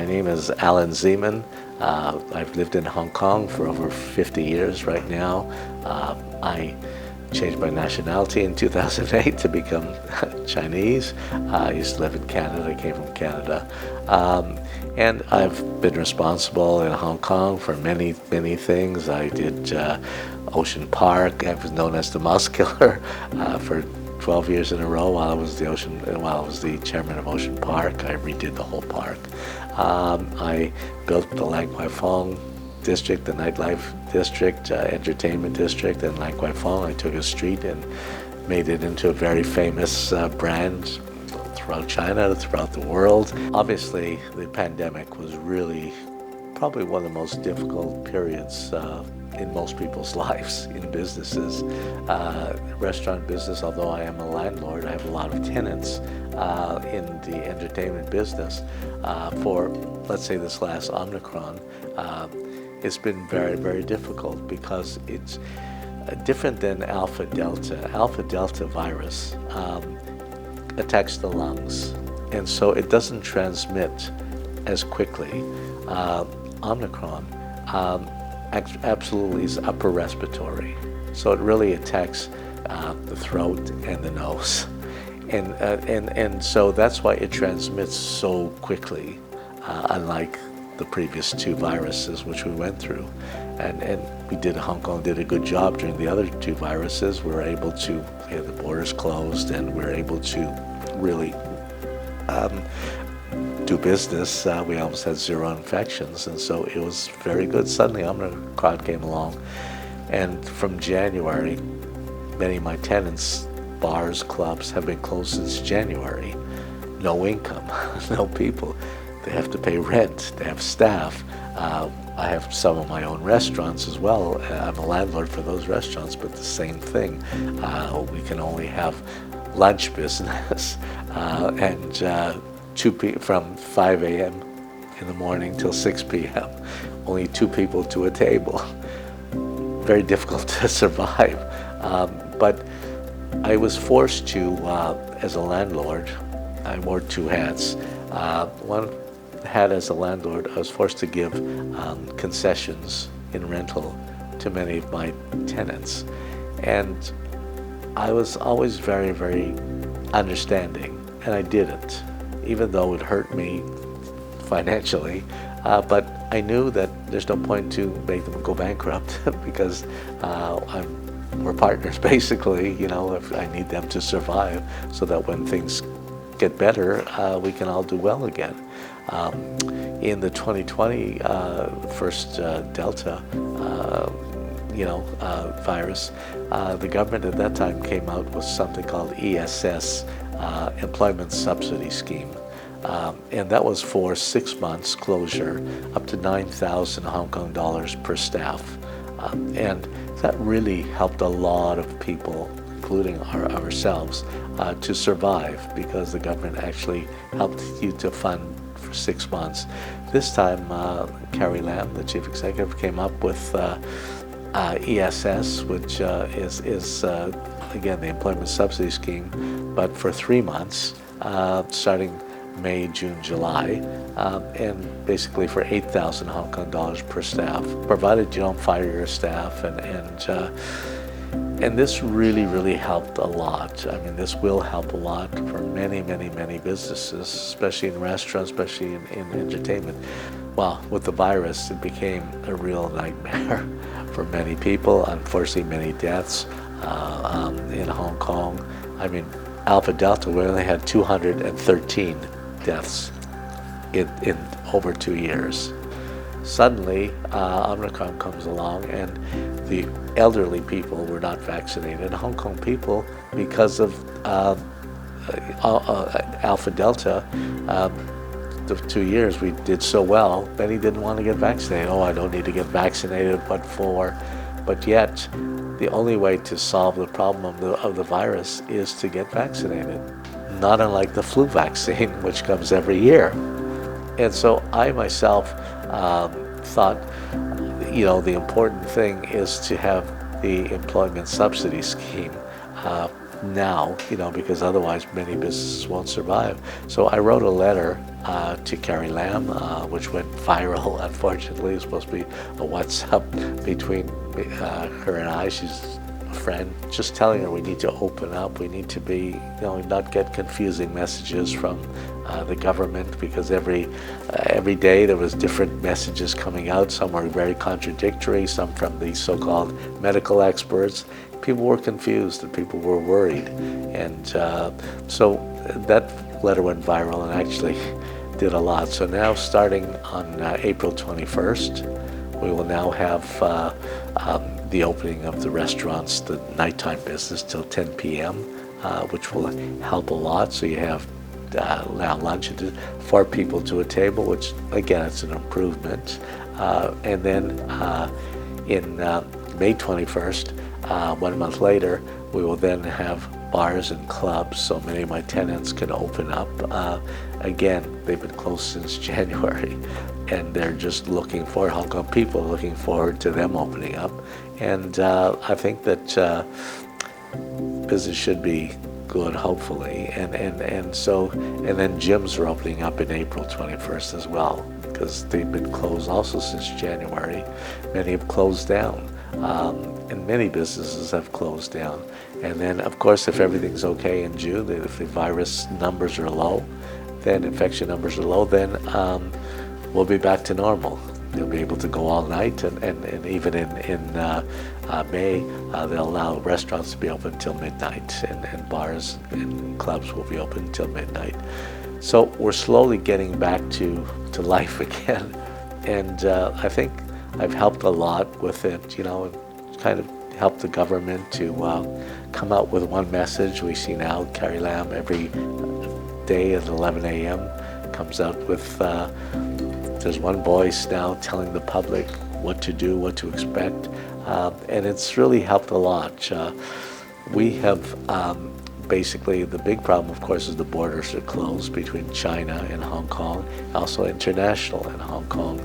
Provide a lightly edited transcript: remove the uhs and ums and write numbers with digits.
name is Allan Zeman. I've lived in Hong Kong for over 50 years right now. I changed my nationality in 2008 to become Chinese. I used to live in Canada. I came from Canada. And I've been responsible in Hong Kong for many things. I did Ocean Park. I was known as the Mouse Killer for 12 years in a row while I was the chairman of Ocean Park. I redid the whole park. I built the Lan Kwai Fong district, the nightlife district, entertainment district, and Lan Kwai Fong. I took a street and made it into a very famous brand throughout China, throughout the world. Obviously, the pandemic was really probably one of the most difficult periods in most people's lives in businesses. Restaurant business, although I am a landlord, I have a lot of tenants in the entertainment business. For, let's say, this last Omicron, it's been very difficult because it's different than Alpha Delta. Alpha Delta virus attacks the lungs, and so it doesn't transmit as quickly. Omicron absolutely is upper respiratory, so it really attacks the throat and the nose, and so that's why it transmits so quickly, unlike the previous two viruses which we went through. And Hong Kong did a good job during the other two viruses. We were able to, we had the borders closed, and we were able to really do business. We almost had zero infections, and so it was very good. Suddenly Omicron came along, and from January, many of my tenants, bars, clubs, have been closed since January. No income, no people. They have to pay rent, they have staff. I have some of my own restaurants as well. I'm a landlord for those restaurants, but the same thing. We can only have lunch business and from 5 a.m. in the morning till 6 p.m. Only 2 people to a table. Very difficult to survive. But I was forced to, as a landlord, I wore 2 hats. One hat as a landlord, I was forced to give concessions in rental to many of my tenants. And I was always very understanding, and I did it, even though it hurt me financially. But I knew that there's no point to make them go bankrupt because we're partners basically. You know, if I need them to survive so that when things get better, we can all do well again. In the 2020 first Delta virus, the government at that time came out with something called ESS, Employment Subsidy Scheme. And that was for 6 months closure, up to 9,000 Hong Kong dollars per staff. And that really helped a lot of people, including ourselves, to survive, because the government actually helped you to fund for 6 months. This time, Carrie Lam, the chief executive, came up with ESS, which is again, the Employment Subsidy Scheme, but for 3 months, starting May, June, July, and basically for 8,000 Hong Kong dollars per staff, provided you don't fire your staff, and this really helped a lot. I mean, this will help a lot for many businesses, especially in restaurants, especially in entertainment. Well, with the virus, it became a real nightmare for many people. Unfortunately, many deaths in Hong Kong. I mean, Alpha Delta, we only had 213 deaths in over 2 years. Suddenly, Omicron comes along, and the elderly people were not vaccinated. Hong Kong people, because of Alpha Delta, the 2 years we did so well, many didn't want to get vaccinated. Oh, I don't need to get vaccinated, what for? But yet, the only way to solve the problem of the virus is to get vaccinated, not unlike the flu vaccine, which comes every year. And so I myself thought, the important thing is to have the employment subsidy scheme now, because otherwise many businesses won't survive. So I wrote a letter to Carrie Lam, which went viral. Unfortunately, it's supposed to be a WhatsApp between her and I. She's a friend, just telling her we need to open up. We need to be, not get confusing messages from the government, because every day there was different messages coming out. Some were very contradictory, some from the so-called medical experts. People were confused and people were worried, and so that letter went viral and actually did a lot. So now, starting on April 21st, we will now have the opening of the restaurants, the nighttime business, till 10 p.m., which will help a lot. So you have now lunch at 4 people to a table, which again, it's an improvement. And then in May 21st, 1 month later, we will then have bars and clubs, so many of my tenants can open up. Again, they've been closed since January, and they're just looking for Hong Kong people, looking forward to them opening up. And I think that business should be good, hopefully. And then gyms are opening up in April 21st as well, because they've been closed also since January. Many have closed down. And many businesses have closed down. And then, of course, if everything's okay in June, if the virus numbers are low, then infection numbers are low, then we'll be back to normal. You'll be able to go all night, and even in May, they'll allow restaurants to be open until midnight, and bars and clubs will be open until midnight. So we're slowly getting back to life again, and I think I've helped a lot with it, kind of helped the government to come out with one message. We see now Carrie Lam every day at 11 a.m. comes out with, there's one voice now telling the public what to do, what to expect, and it's really helped a lot. We have basically, the big problem, of course, is the borders are closed between China and Hong Kong, also international in Hong Kong.